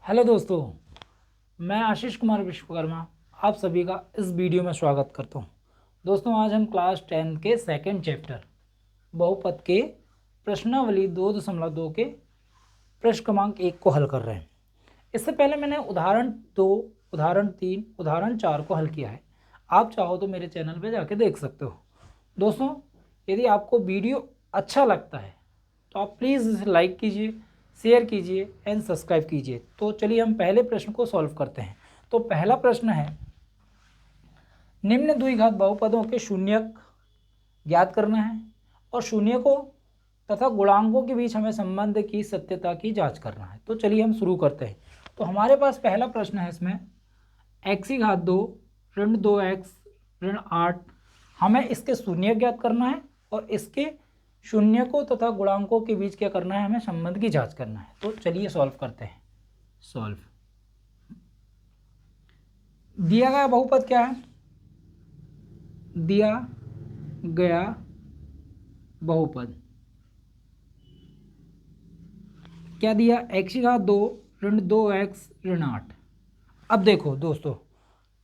Hello दोस्तों, मैं आशीष कुमार विश्वकर्मा आप सभी का इस वीडियो में स्वागत करता हूं। दोस्तों, आज हम क्लास 10 के सेकंड चैप्टर बहुपद के प्रश्नावली 2.2 के प्रश्न क्रमांक 1 को हल कर रहे हैं। इससे पहले मैंने उदाहरण 2, उदाहरण 3, उदाहरण 4 को हल किया है। आप चाहो तो मेरे चैनल पर जाके देख सकते हो। दोस्तों, यदि आपको वीडियो अच्छा लगता है तो आप प्लीज़ इसे लाइक कीजिए, शेयर कीजिए एंड सब्सक्राइब कीजिए। तो चलिए हम पहले प्रश्न को सॉल्व करते हैं। तो पहला प्रश्न है, निम्न द्विघात बहुपदों के शून्यक ज्ञात करना है और शून्यकों तथा गुणांकों के बीच हमें संबंध की सत्यता की जांच करना है। तो चलिए हम शुरू करते हैं। तो हमारे पास पहला प्रश्न है, इसमें x⁻2 ऋण 2x ऋण 8, हमें इसके शून्यक ज्ञात करना है और इसके शून्यकों तथा गुणांकों के बीच क्या करना है, हमें संबंध की जांच करना है। तो चलिए सॉल्व करते हैं। सॉल्व। दिया गया बहुपद क्या है? दिया गया बहुपद क्या दिया? x⁻2 ऋण 2x ऋण 8। अब देखो दोस्तों,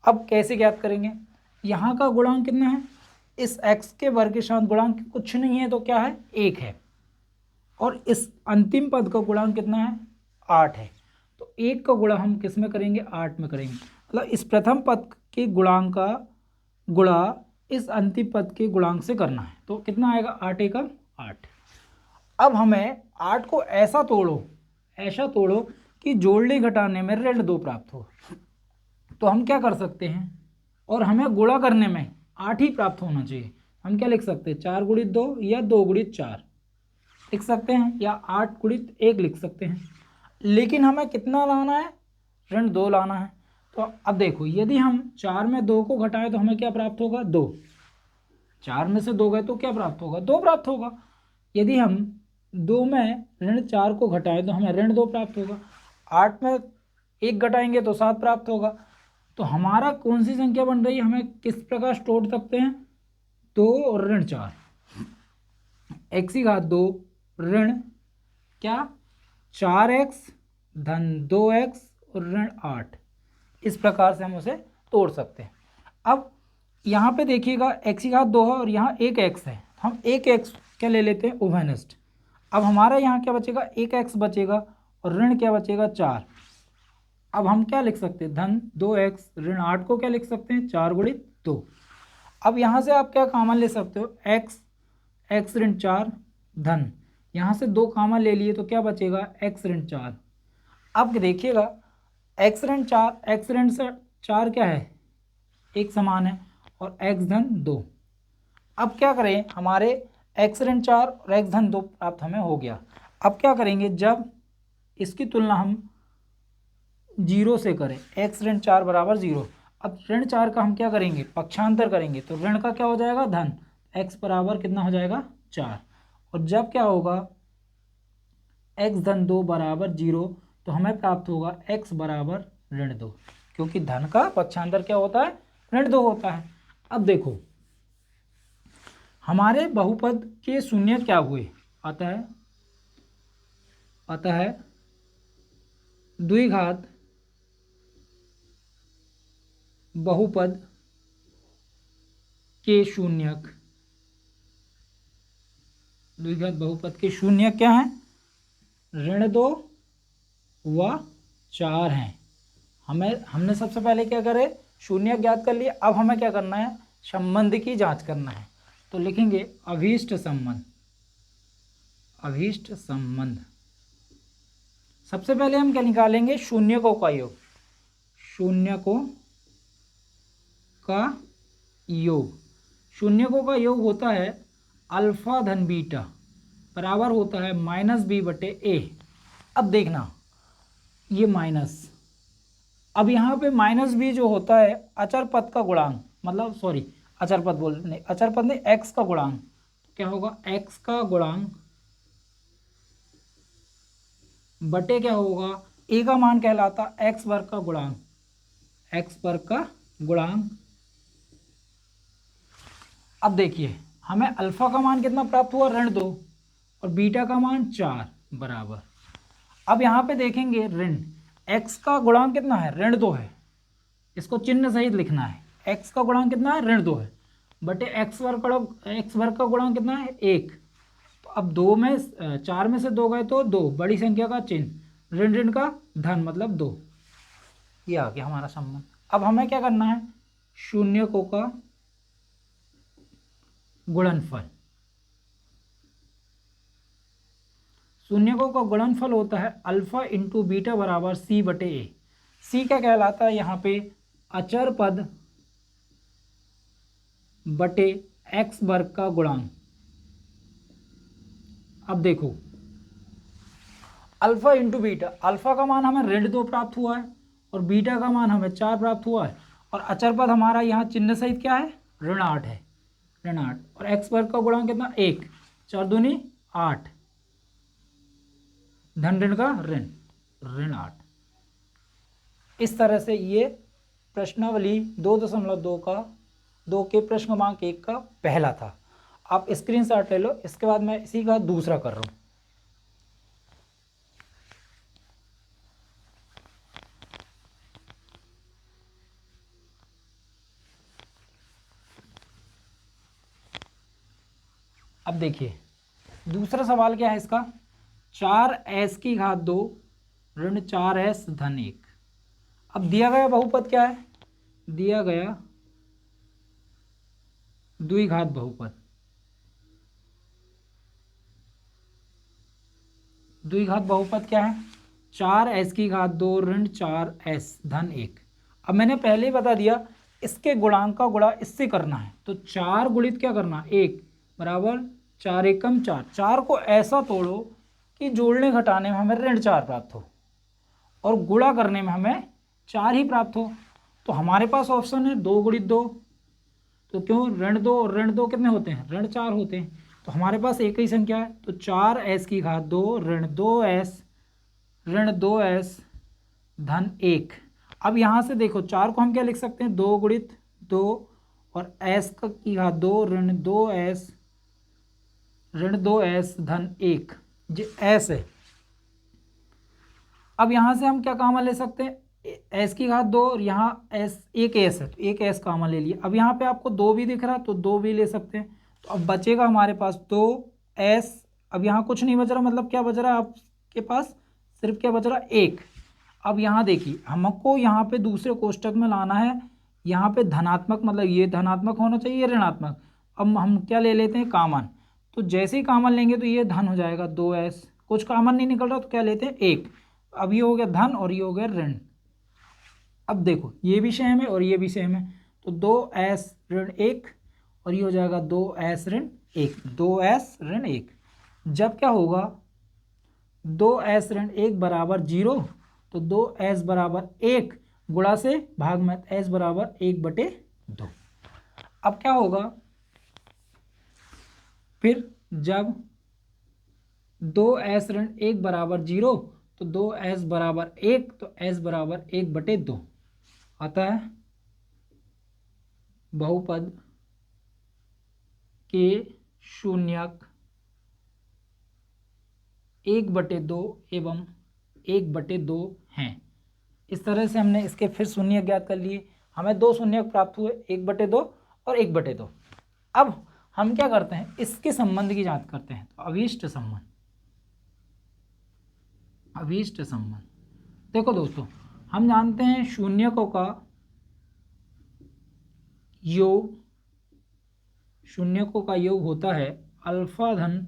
अब कैसे ज्ञात करेंगे? यहाँ का गुणांक कितना है? इस x के वर्ग के साथ गुणांक कुछ नहीं है तो क्या है? 1 है। और इस अंतिम पद का गुणांक कितना है? 8 है। तो 1 का गुणा हम किस में करेंगे? 8 में करेंगे। मतलब इस प्रथम पद के गुणांक का गुणा इस अंतिम पद के गुणांक से करना है। तो कितना आएगा? 8 एकम 8। अब हमें 8 को ऐसा तोड़ो कि जोड़ने घटाने में ऋण 2 प्राप्त हो। तो हम क्या कर सकते हैं, और हमें गुणा करने में 8 ही प्राप्त होना चाहिए। हम क्या लिख सकते हैं? 4 गुणित 2 या 2 गुणित 4 लिख सकते हैं, या 8 गुणित 1 लिख सकते हैं। लेकिन हमें कितना लाना है? ऋण 2 लाना है। तो अब देखो, यदि हम 4 में 2 को घटाएं तो हमें क्या प्राप्त होगा? 2। 4 में से 2 गए तो क्या प्राप्त होगा? 2 प्राप्त होगा। यदि हम 2 में ऋण 4 को घटाएं तो हमें ऋण 2 प्राप्त होगा। 8 में 1 घटाएंगे तो 7 प्राप्त होगा। तो हमारा कौन सी संख्या बन रही है? हमें किस प्रकार तोड़ सकते हैं? 2 और ऋण 4, x⁻2 ऋण क्या? 4x धन 2x और ऋण 8। इस प्रकार से हम उसे तोड़ सकते हैं। अब यहाँ पे देखिएगा, x⁻2 है और यहाँ एक x है। हम एक x क्या ले लेते हैं? उभयनिष्ठ। अब हमारा यहाँ क्या बचेगा? एक x बचेगा और ऋण क्या बचेगा? 4। अब हम क्या लिख सकते हैं? धन 2x ऋण 8 को क्या लिख सकते हैं? 4 गुणित 2। अब यहाँ से आप क्या कॉमन ले सकते हो? x ऋण 4 धन, यहाँ से 2 कॉमन ले लिए तो क्या बचेगा? x ऋण 4। अब देखिएगा, x ऋण 4 क्या है? एक समान है, और x धन 2। अब क्या करें? हमारे x ऋण 4 और x धन 2 प्राप्त हमें हो गया। अब क्या करेंगे? जब इसकी तुलना हम 0 से करें, x ऋण 4 बराबर 0। अब ऋण 4 का हम क्या करेंगे? पक्षांतर करेंगे। तो ऋण का क्या हो जाएगा? धन। x बराबर कितना हो जाएगा? 4। और जब क्या होगा? x धन 2 बराबर 0, तो हमें प्राप्त होगा x बराबर ऋण 2, क्योंकि धन का पक्षांतर क्या होता है? ऋण 2 होता है। अब देखो, हमारे बहुपद के शून्य क्या हुए? अतः द्विघात बहुपद के शून्यक, द्विघात बहुपद के शून्य क्या है? ऋण 2 व 4 हैं। हमने सबसे पहले क्या करे? शून्य ज्ञात कर लिए। अब हमें क्या करना है? संबंध की जांच करना है। तो लिखेंगे अभीष्ट संबंध। सबसे पहले हम क्या निकालेंगे? शून्यकों का योग। शून्यकों का योग होता है अल्फा धन बीटा बराबर होता है -b/a। अब देखना, ये माइनस, अब यहाँ पे -b जो होता है अचर पद का गुणांक, मतलब सॉरी, अचर पद नहीं, x का गुणांक। क्या होगा? x का गुणांक बटे क्या होगा? a का मान कहलाता x वर्ग का गुणांक। अब देखिए, हमें अल्फा का मान कितना प्राप्त हुआ? ऋण 2, और बीटा का मान 4 बराबर। अब यहाँ पे देखेंगे ऋण x का गुणांक कितना है, ऋण 2 है, इसको चिन्ह सहित लिखना है। x का गुणांक कितना है, ऋण 2 है, बटे x वर्ग का गुणांक कितना है, 1। तो अब 4 में से 2 गए तो 2, बड़ी संख्या का चिन्ह, ऋण ऋण का धन मतलब 2। ये आ गया हमारा संबंध। अब हमें क्या करना है, शून्यकों का गुणनफल। शून्यकों का गुणनफल होता है अल्फा इंटू बीटा बराबर सी बटे ए। सी क्या कहलाता है यहाँ पे, अचर पद बटे एक्स वर्ग का गुणांक। अब देखो अल्फा इंटू बीटा, अल्फा का मान हमें ऋण 2 प्राप्त हुआ है और बीटा का मान हमें 4 प्राप्त हुआ है, और अचर पद हमारा यहाँ चिन्ह सहित क्या है, ऋण 8 है, ऋण 8, और एक्स वर्ग का गुणांक कितना, 1, 4 दूनी 8, धन ऋण का ऋण, ऋण 8। इस तरह से ये प्रश्नावली 2.2 के प्रश्न क्रमांक 1 का पहला था। आप स्क्रीनशॉट ले लो, इसके बाद मैं इसी का दूसरा कर रहा हूँ। अब देखिए दूसरा सवाल क्या है इसका, 4s की घात 2 ऋण 4s धन 1। अब दिया गया बहुपद क्या है, दिया गया द्विघात बहुपद। द्विघात बहुपद क्या है, 4s की घात 2 ऋण 4s धन 1। अब मैंने पहले ही बता दिया इसके गुणांक का गुणा इससे करना है, तो 4 गुणित क्या करना, 1 बराबर 4 एकम 4। 4 को ऐसा तोड़ो कि जोड़ने घटाने में हमें ऋण 4 प्राप्त हो और गुणा करने में हमें 4 ही प्राप्त हो। तो हमारे पास ऑप्शन है 2 गुणित 2, तो क्यों ऋण 2 और ऋण 2 कितने होते हैं, ऋण 4 होते हैं, तो हमारे पास एक ही संख्या है, तो 4s की घात 2 ऋण 2s धन 1। अब यहाँ से देखो 4 को हम क्या लिख सकते हैं, 2 गुणित 2 और s की घात 2 ऋण 2s धन 1, ये s है। अब यहाँ से हम क्या कॉमन ले सकते हैं, s की घात 2 और यहाँ s एक s है, तो एक s कॉमन ले लिया। अब यहाँ पे आपको 2 भी दिख रहा है तो 2 भी ले सकते हैं, तो अब बचेगा हमारे पास 2s। अब यहाँ कुछ नहीं बच रहा, मतलब क्या बच रहा है आपके पास, सिर्फ क्या बच रहा है, 1। अब यहाँ देखिए हमको यहाँ पे दूसरे कोष्टक में लाना है, यहाँ पे धनात्मक, मतलब ये धनात्मक होना चाहिए, ये ऋणात्मक। अब हम क्या ले लेते हैं, कॉमन, तो जैसे ही कॉमन लेंगे तो ये धन हो जाएगा 2s, कुछ कॉमन नहीं निकल रहा तो क्या लेते हैं, 1। अब ये हो गया धन और ये हो गया ऋण। अब देखो ये भी सेम है और ये भी सेम है, तो 2s ऋण 1 और ये हो जाएगा 2s ऋण 1, 2s ऋण 1। जब क्या होगा 2s ऋण 1 बराबर 0, तो 2s बराबर 1 गुणा से भाग में s बराबर 1/2। अब क्या होगा फिर, जब 2s ऋण 1 बराबर 0 तो 2s बराबर 1, तो s बराबर 1/2 आता है। बहुपद के शून्यक 1/2 एवं 1/2 हैं। इस तरह से हमने इसके फिर शून्यक ज्ञात कर लिए, हमें 2 शून्यक प्राप्त हुए, 1/2 और 1/2। अब हम क्या करते हैं, इसके संबंध की जांच करते हैं, तो अभीष्ट संबंध। अभीष्ट संबंध देखो दोस्तों, हम जानते हैं शून्यकों का योग, शून्यकों का योग होता है अल्फा धन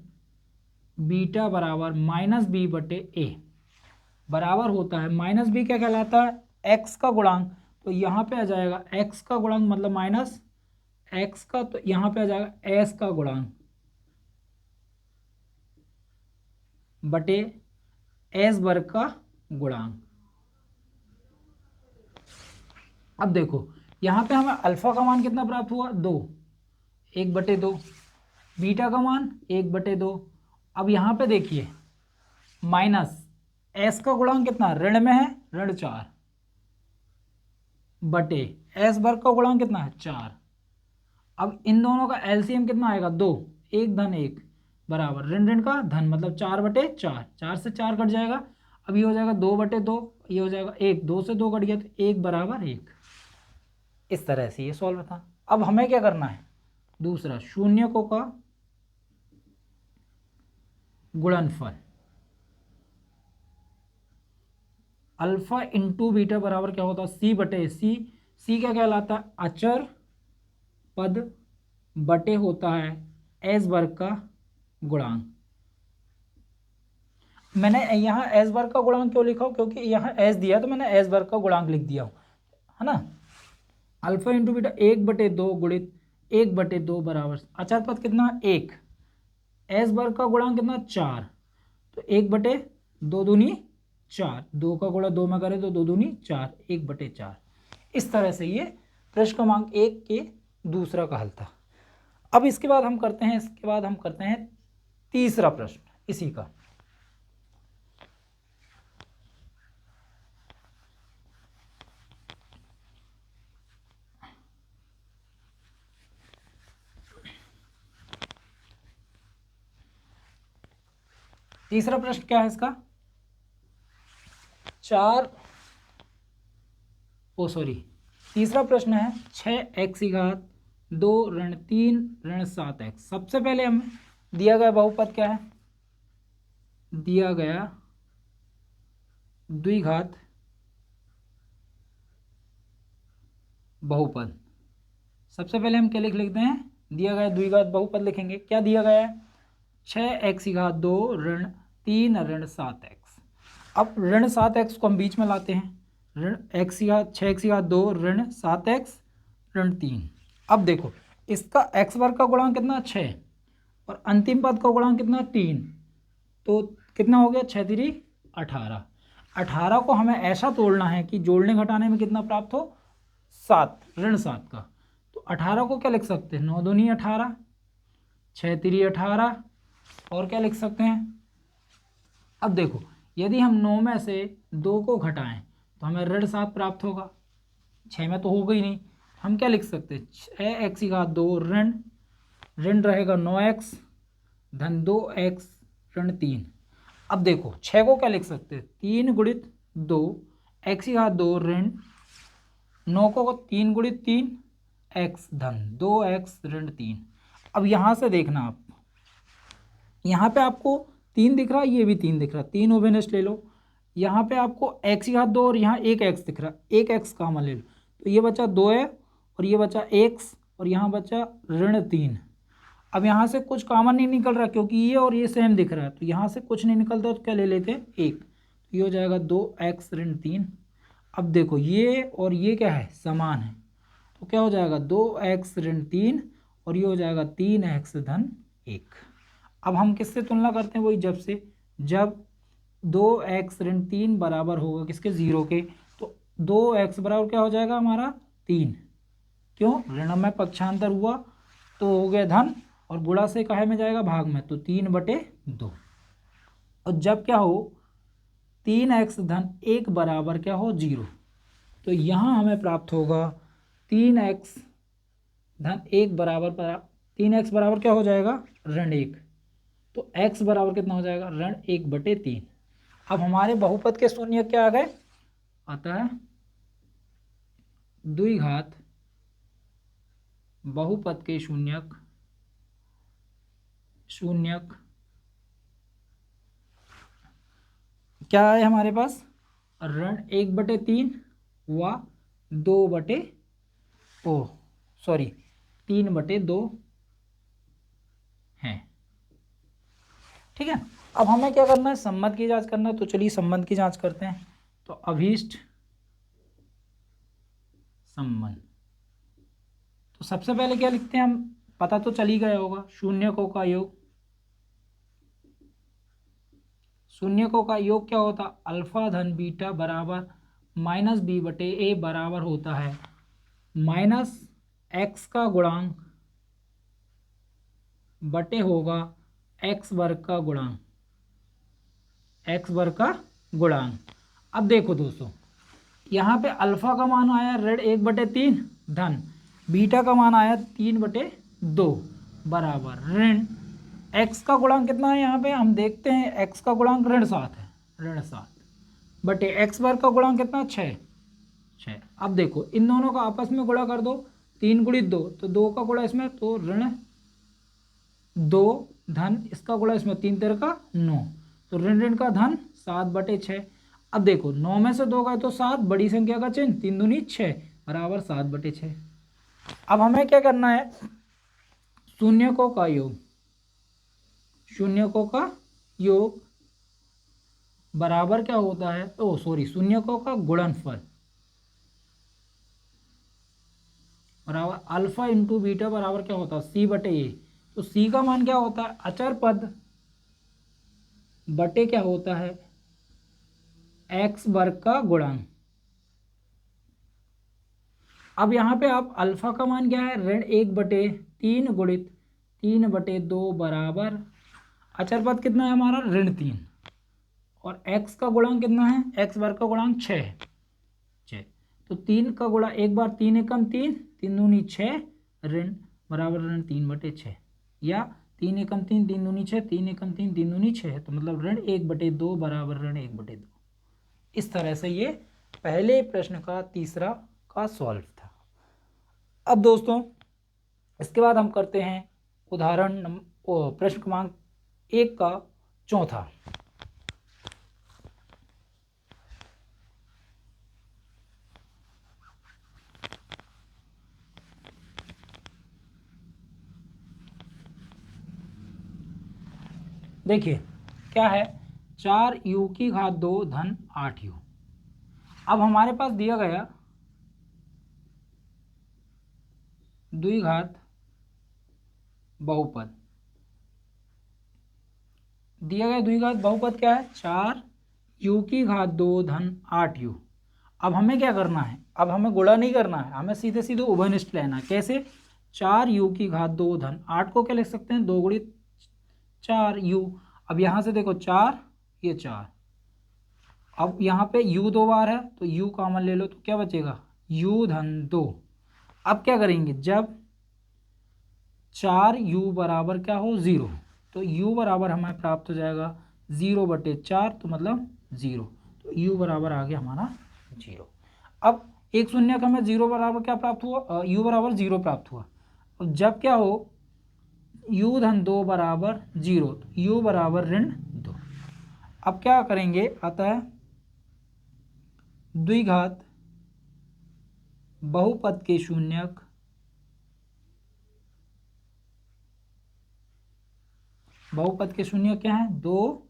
बीटा बराबर -b/a, बराबर होता है -b क्या कहलाता है, x का गुणांक, तो यहाँ पे आ जाएगा x का गुणांक मतलब माइनस x का, तो यहाँ पे आ जाएगा s का गुणांक बटे s वर्ग का गुणांक। अब देखो यहाँ पे हमें अल्फा का मान कितना प्राप्त हुआ, 2, 1/2, बीटा का मान 1/2। अब यहाँ पे देखिए माइनस s का गुणांक कितना, ऋण में है, ऋण 4 बटे s वर्ग का गुणांक कितना है, 4। अब इन दोनों का एलसीएम कितना आएगा, 2, 1 धन 1 बराबर ऋण ऋण का धन मतलब 4/4, 4 से 4 कट जाएगा। अब ये हो जाएगा 2/2, ये हो जाएगा 1, 2 से 2 कट गया तो 1 बराबर 1। इस तरह से ये सॉल्व था। अब हमें क्या करना है, दूसरा शून्यकों का गुणनफल अल्फा इंटू बीटा बराबर क्या होता है, C/C। C क्या कहलाता है, अचर पद बटे होता है एस वर्ग का गुणांक। मैंने यहाँ एस वर्ग का गुणांक क्यों लिखा हो, क्योंकि यहाँ एस दिया तो मैंने एस वर्ग का गुणांक लिख दिया हूँ, है ना। अल्फा इंटू बीटा 1/2 गुणित 1/2 बराबर अचर पद कितना 1, एस वर्ग का गुणांक कितना 4, तो 1/2 दूनी 4, 2 का गुणा 2 में करें तो 2 दूनी 4, 1/4। इस तरह से ये प्रश्न क्रमांक 1 के दूसरा का हल था। अब इसके बाद हम करते हैं तीसरा प्रश्न इसी का। तीसरा प्रश्न क्या है इसका, तीसरा प्रश्न है 6x⁻2 ऋण 3 ऋण 7x। सबसे पहले हमें दिया गया बहुपद क्या है, दिया गया द्विघात बहुपद। सबसे पहले हम क्या लिखते हैं, दिया गया द्विघात बहुपद लिखेंगे। क्या दिया गया है, 6x⁻2 ऋण 3 ऋण 7x। अब ऋण 7x को हम बीच में लाते हैं, ऋण 6x⁻2 ऋण 7x ऋण 3। अब देखो इसका x वर्ग का गुणांक कितना 6 और अंतिम पद का गुणांक कितना 3, तो कितना हो गया 6 3 18। 18 को हमें ऐसा तोड़ना है कि जोड़ने घटाने में कितना प्राप्त हो 7, ऋण 7 का। तो 18 को क्या लिख सकते हैं, 9 दूनी 18, 6 3 18, और क्या लिख सकते हैं। अब देखो यदि हम 9 में से 2 को घटाएं तो हमें ऋण 7 प्राप्त होगा, 6 में तो होगा ही नहीं। हम क्या लिख सकते हैं, 6x⁻2 ऋण रहेगा 9x धन 2x ऋण 3। अब देखो 6 को क्या लिख सकते हैं, 3 गुणित 2 x⁻2 ऋण 9 को 3 गुणित 3 x धन 2x ऋण 3। अब यहाँ से देखना आप, यहाँ पे आपको 3 दिख रहा है, ये भी 3 दिख रहा है, 3 ओवेनेस्ट ले लो। यहाँ पे आपको x⁻2 और यहाँ एक x दिख रहा है, एक x कॉमन ले लो, तो ये बचा 2 है और ये बचा x और यहाँ बचा ऋण 3। अब यहाँ से कुछ कॉमन नहीं निकल रहा क्योंकि ये और ये सेम दिख रहा है, तो यहाँ से कुछ नहीं निकलता तो क्या ले लेते हैं 1, तो ये हो जाएगा 2x ऋण 3। अब देखो ये और ये क्या है, समान है, तो क्या हो जाएगा 2x ऋण 3 और ये हो जाएगा 3x धन 1। अब हम किससे तुलना करते हैं, वही जब 2x ऋण 3 बराबर होगा किसके, 0 के, तो 2x बराबर क्या हो जाएगा हमारा 3। क्यों, ऋण में पक्षांतर हुआ तो हो गया धन और गुणा से काहे में जाएगा, भाग में, तो 3/2। और जब क्या हो 3x धन 1 बराबर क्या हो 0, तो यहाँ हमें प्राप्त होगा 3x धन 1 बराबर 3x बराबर क्या हो जाएगा ऋण 1, तो x बराबर कितना हो जाएगा ऋण 1/3। अब हमारे बहुपद के शून्य क्या आ गए, आता है द्विघात बहुपद के शून्यक क्या है हमारे पास, ऋण 1/3 व 3/2 है। ठीक है, अब हमें क्या करना है, संबंध की जांच करना है, तो चलिए संबंध की जांच करते हैं। तो अभीष्ट संबंध, तो सबसे पहले क्या लिखते हैं हम, पता तो चल ही गया होगा, शून्यकों का योग क्या होता, अल्फा धन बीटा बराबर -b/a बराबर होता है -x का गुणांक बटे होगा x वर्ग का गुणांक। अब देखो दोस्तों, यहाँ पे अल्फा का मान आया ऋण 1/3 धन बीटा का मान आया 3/2 बराबर ऋण x का गुणांक कितना है, यहाँ पे हम देखते हैं x का गुणांक ऋण 7 है, ऋण 7। बटे एक्स वर्ग का गुणांक कितना, 6। 6। अब देखो इन दोनों का आपस में गुणा कर दो, 3 गुणित 2 तो 2 का गुणा इसमें तो ऋण 2 धन इसका गुणा इसमें, 3 तेरह का 9 तो ऋण ऋण का धन 7/6। अब देखो 9 में से 2 गए तो 7, बड़ी संख्या का चिन्ह, 3 दूनी 6 बराबर 7/6। अब हमें क्या करना है, शून्यकों का योग, शून्यकों का योग बराबर क्या होता है, ओ सॉरी शून्यकों का गुणनफल बराबर अल्फा इंटू बीटा बराबर क्या होता है, C/A। तो C का मान क्या होता है, अचर पद बटे क्या होता है, एक्स वर्ग का गुणांक। अब यहाँ पे आप अल्फा का मान क्या है, ऋण 1/3 गुणित 3/2 बराबर अचर पद कितना है हमारा, ऋण 3 और एक्स का गुणांक कितना है, एक्स वर्ग का गुणांक 6। तो 3 का गुणा, एक बार 3 एकम 3, 3 दूनी 6 ऋण बराबर ऋण 3/6 या 3 एकम 3, 3 दूनी 6, 3 एकम 3, 3 दूनी 6 तो मतलब ऋण 1/2 बराबर ऋण 1/2। इस तरह से ये पहले प्रश्न का तीसरा का सॉल्व था। अब दोस्तों इसके बाद हम करते हैं उदाहरण प्रश्न क्रमांक 1 का चौथा। देखिए क्या है, 4u की घात 2 धन 8u। अब हमारे पास दिया गया द्विघात बहुपद, दिया गया द्विघात बहुपद क्या है, 4u की घात 2 धन 8u। अब हमें क्या करना है, अब हमें गुणा नहीं करना है, हमें सीधे सीधे उभयनिष्ठ लेना है। कैसे, 4u की घात 2 धन 8 को क्या लिख सकते हैं, 2 गुणित 4u। अब यहाँ से देखो 4, ये 4, अब यहाँ पे u 2 बार है तो u कॉमन ले लो तो क्या बचेगा, u धन 2। अब क्या करेंगे, जब 4u बराबर क्या हो 0 तो u बराबर हमें प्राप्त हो जाएगा 0/4 तो मतलब 0, तो u बराबर आ गया हमारा 0। अब एक शून्य का हमें 0 बराबर क्या प्राप्त हुआ, u बराबर 0 प्राप्त हुआ। अब जब क्या हो u धन 2 बराबर 0 तो u बराबर ऋण 2। अब क्या करेंगे, अतः द्विघात बहुपद के शून्यक बहुपद के शून्य क्या है, 2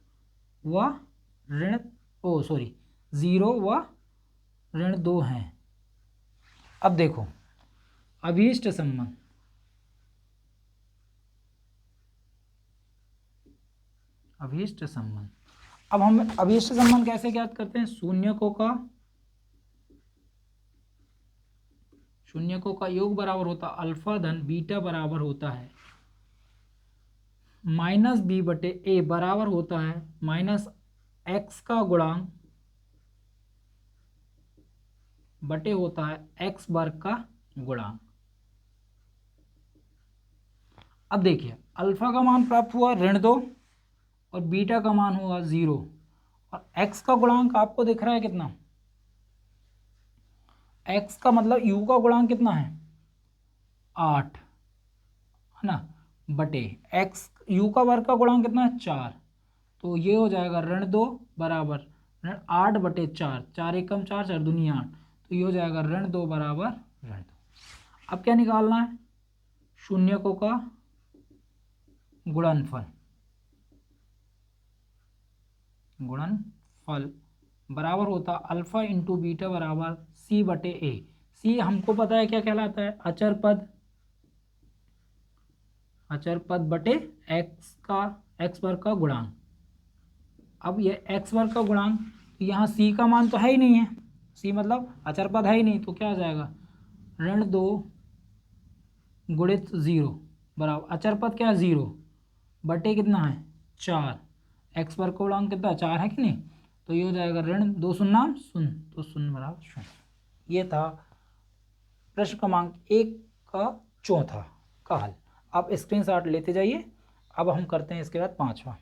व ऋण 0 व ऋण 2 हैं। अब देखो अभीष्ट संबंध, अभीष्ट संबंध, अब हम अभीष्ट संबंध कैसे ज्ञात करते हैं, शून्यकों का योग बराबर होता अल्फा धन बीटा बराबर होता है -b/a बराबर होता है -x का गुणांक बटे होता है एक्स वर्ग का गुणांक। अब देखिए अल्फा का मान प्राप्त हुआ ऋण 2 और बीटा का मान हुआ 0 और x का गुणांक आपको दिख रहा है कितना, x का मतलब u का गुणांक कितना है 8 है ना, बटे x u का वर्ग का गुणांक कितना है 4 तो ये हो जाएगा ऋण 2 बराबर ऋण 8/4, 4 एकम 4, 4 दूनी 8 तो ये हो जाएगा ऋण 2 बराबर ऋण 2। अब क्या निकालना है, शून्यकों का गुणनफल, गुणनफल बराबर होता अल्फा इंटू बीटा बराबर C/A। C हमको पता है क्या कहलाता है, अचर पद, अचर पद बटे एक्स वर्ग का गुणांक। अब ये एक्स वर्ग का गुणांक, तो यहाँ C का मान तो है ही नहीं है, C मतलब अचर पद है ही नहीं तो क्या आ जाएगा ऋण 2 गुणित 0 बराबर अचर पद क्या है 0 बटे कितना है 4, एक्स वर्ग का गुणांक कितना 4 है कि नहीं, तो ये हो जाएगा ऋण 2 शून्य शून्य तो शून्य बराबर 0। ये था प्रश्न क्रमांक 1 का चौथा का हल। आप स्क्रीनशॉट लेते जाइए। अब हम करते हैं इसके बाद पांचवा।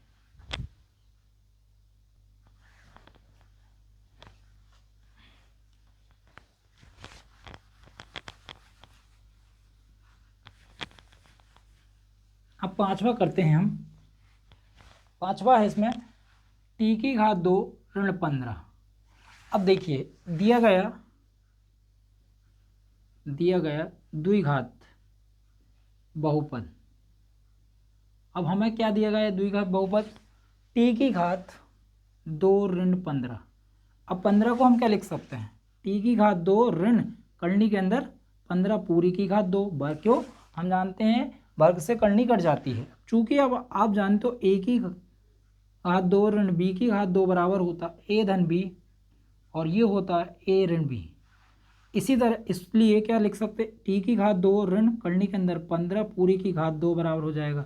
अब पांचवा करते हैं हम। पांचवा है इसमें टी की घात 2 ऋण 15। अब देखिए दिया गया द्विघात बहुपद। अब हमें क्या दिया गया है द्विघात बहुपद, टी की घात 2 ऋण 15। अब 15 को हम क्या लिख सकते हैं, टी की घात 2 ऋण कलनी के अंदर 15 पूरी की घात 2 वर्ग। क्यों, हम जानते हैं वर्ग से कलनी कट जाती है। चूंकि अब आप जानते हो ए की घात 2 ऋण बी की घात 2 बराबर होता ए धन बी, और ये होता है ए ऋण बी। इसी तरह इसलिए क्या लिख सकते, टी की घात 2 ऋण कलनी के अंदर 15 पूरी की घात 2 बराबर हो जाएगा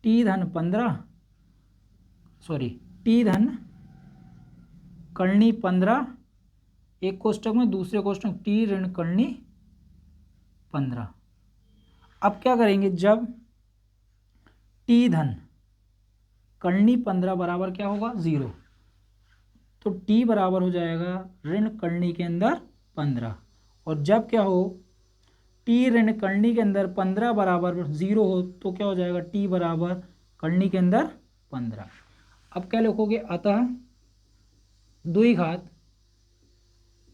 टी धन 15, सॉरी टी धन कलनी 15 एक कोष्टक में, दूसरे कोष्टक टी ऋण कलनी 15। अब क्या करेंगे, जब टी धन कलनी 15 बराबर क्या होगा 0, तो टी बराबर हो जाएगा ऋण कलनी के अंदर 15। और जब क्या हो टी ऋण कलनी के अंदर 15 बराबर 0 हो तो क्या हो जाएगा टी बराबर कलनी के अंदर 15। अब क्या लिखोगे, अतः द्विघात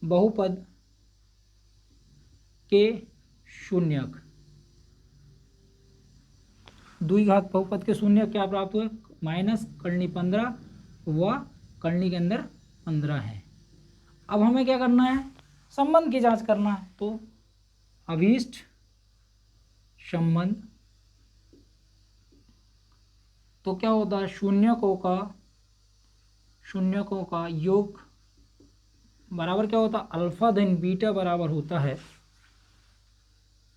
बहुपद के शून्यक, द्विघात बहुपद के शून्यक क्या प्राप्त हुए, माइनस कलनी 15 व कलनी के अंदर 15 है। अब हमें क्या करना है, संबंध की जांच करना है। तो अभीष्ट संबंध, तो क्या होता है शून्यकों का योग बराबर क्या होता है, अल्फा धन बीटा बराबर होता है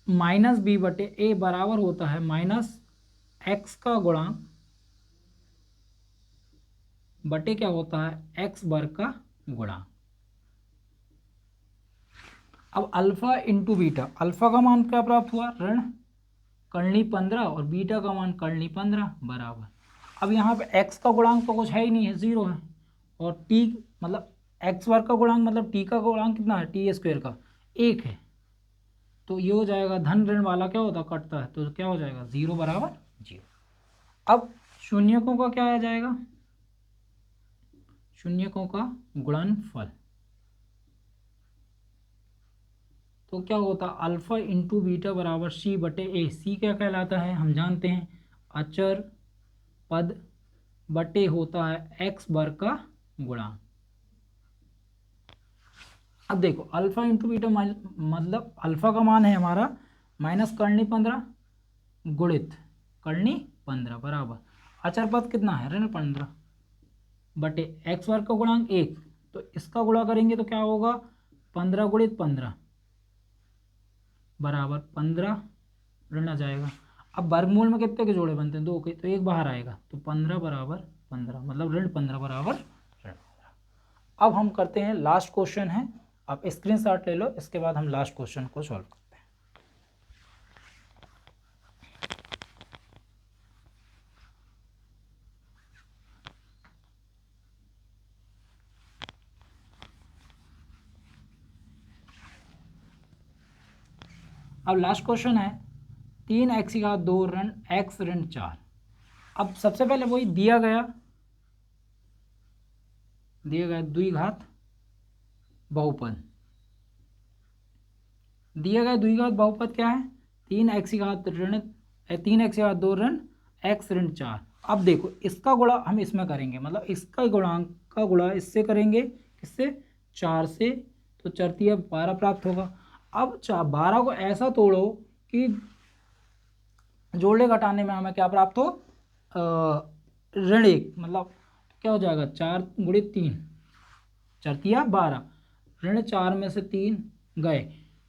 माइनस बी बटे ए बराबर होता है माइनस एक्स का गुणांक बटे क्या होता है एक्स वर्ग का गुणांक। अब अल्फा इंटू बीटा, अल्फा का मान क्या प्राप्त हुआ ऋण कलनी 15 और बीटा का मान कलनी 15 बराबर। अब यहाँ पे एक्स का गुणांक तो कुछ है ही नहीं है, 0 है, और टी मतलब एक्स वर्ग का गुणांक मतलब टी का गुणांक कितना है टी स्क्वायर का 1 है। तो ये हो जाएगा धन ऋण वाला क्या होता कटता है, तो क्या हो जाएगा 0 बराबर 0। अब शून्यकों का क्या आ जाएगा, शून्यकों का गुणनफल, तो क्या होता अल्फा इंटू बीटा बराबर सी बटे ए। सी क्या कहलाता है, हम जानते हैं अचर पद बटे होता है एक्स वर्ग का गुणांक। अब देखो अल्फा इंटू बीटा मतलब अल्फा का मान है हमारा माइनस करनी 15 गुणित करनी 15 बराबर अचर पद कितना है ऋण 15 बटे एक्स वर्ग का गुणांक 1। तो इसका गुणा करेंगे तो क्या होगा 15 गुणित 15 बराबर 15 ऋण आ जाएगा। अब वर्गमूल में कितने के जोड़े बनते हैं 2 के, तो एक बाहर आएगा, तो 15 बराबर 15 मतलब ऋण 15 बराबर ऋण 15। अब हम करते हैं लास्ट क्वेश्चन है, आप स्क्रीनशॉट ले लो, इसके बाद हम लास्ट क्वेश्चन को सॉल्व करते हैं। अब लास्ट क्वेश्चन है 3x की घात 2 ऋण x ऋण 4। अब सबसे पहले वही दिया गया द्विघात बहुपद, दिया गया द्विघात बहुपद क्या है 3x की घात 2 ऋण x ऋण 4। अब देखो इसका गुणा हम इसमें करेंगे, मतलब इसका गुणांक का गुणा इससे करेंगे, किससे 4 से, तो चरतीय 12 प्राप्त होगा। अब 12 को ऐसा तोड़ो कि जोड़ने घटाने में हमें क्या प्राप्त हो ऋण 1, मतलब क्या हो जाएगा 4 गुणित 3 चरतिया 12, ऋण 4 में से 3 गए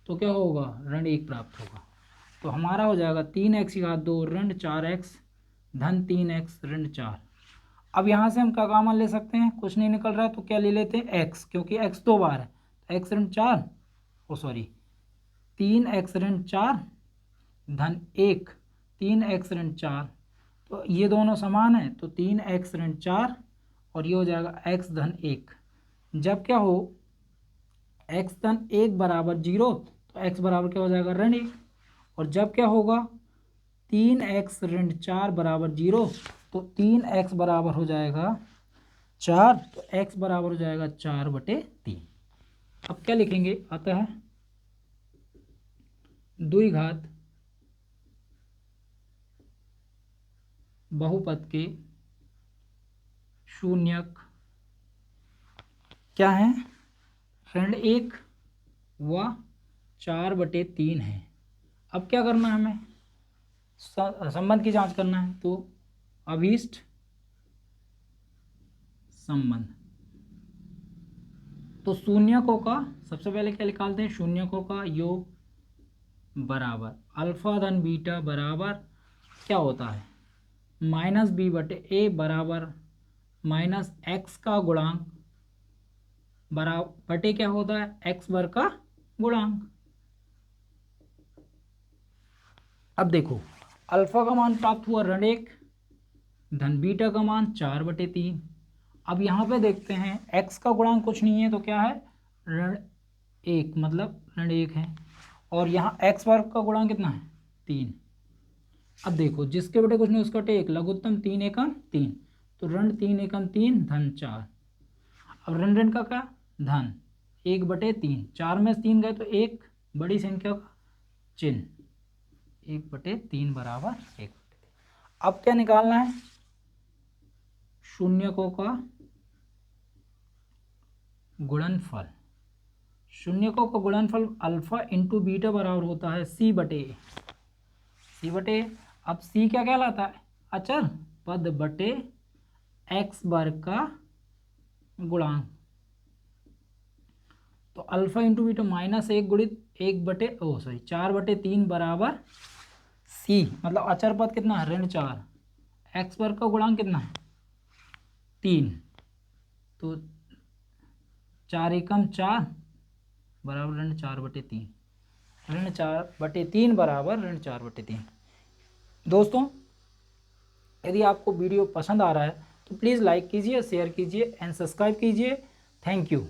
तो क्या होगा ऋण 1 प्राप्त होगा। तो हमारा हो जाएगा 3x की घात 2 ऋण 4x धन 3x ऋण 4। अब यहाँ से हम क्या कॉमन ले सकते हैं, कुछ नहीं निकल रहा है तो क्या ले लेते हैं x, क्योंकि x 2 बार है तो x ऋण 4 सॉरी 3x ऋण 4 धन 1 3x ऋण 4, तो ये दोनों समान है तो 3x ऋण 4 और ये हो जाएगा x धन 1। जब क्या हो x धन 1 बराबर 0 तो x बराबर क्या हो जाएगा ऋण 1, और जब क्या होगा 3x ऋण 4 बराबर 0, तो 3x बराबर हो जाएगा 4, तो x बराबर हो जाएगा 4/3। अब क्या लिखेंगे, अतः द्विघात बहुपद के शून्यक क्या है, ऋण 1 व 4/3 है। अब क्या करना है, हमें संबंध की जांच करना है, तो अभीष्ट संबंध, तो शून्यकों का सबसे पहले क्या निकालते हैं, शून्यकों का योग बराबर अल्फा धन बीटा बराबर क्या होता है, -b/a बराबर -x का गुणांक बराबर बटे क्या होता है, x वर्ग का गुणांक। अब देखो अल्फा का मान प्राप्त हुआ ऋण 1, धन बीटा का मान 4/3। अब यहाँ पे देखते हैं x का गुणांक कुछ नहीं है, तो क्या है, ऋण 1, मतलब ऋण 1 है, और यहाँ x वर्ग का गुणांक कितना है, 3। अब देखो जिसके बटे कुछ नहीं उसका बटे 1, लघुत्तम 3 एकम 3, तो ऋण 3 एकम 3 धन 4। अब ऋण ऋण का क्या, धन 1/3, 4 में 3 गए तो एक बड़ी संख्या का चिन्ह, 1/3 बराबर 1/3। अब क्या निकालना है, शून्यकों का गुणनफल। शून्यकों का गुणनफल अल्फा इंटू बीटा बराबर होता है c/a। अब c क्या कहलाता है, अचर पद बटे x वर्ग का गुणांक, तो अल्फा इंटू बीटा -1 गुणित 4/3 बराबर c, मतलब अचर पद कितना है, ऋण 4, x वर्ग का गुणांक कितना है, 3, तो 4 एकम 4 बराबर ऋण 4/3, ऋण 4/3 बराबर ऋण 4/3। दोस्तों यदि आपको वीडियो पसंद आ रहा है तो प्लीज़ लाइक कीजिए, शेयर कीजिए एंड सब्सक्राइब कीजिए। Thank you.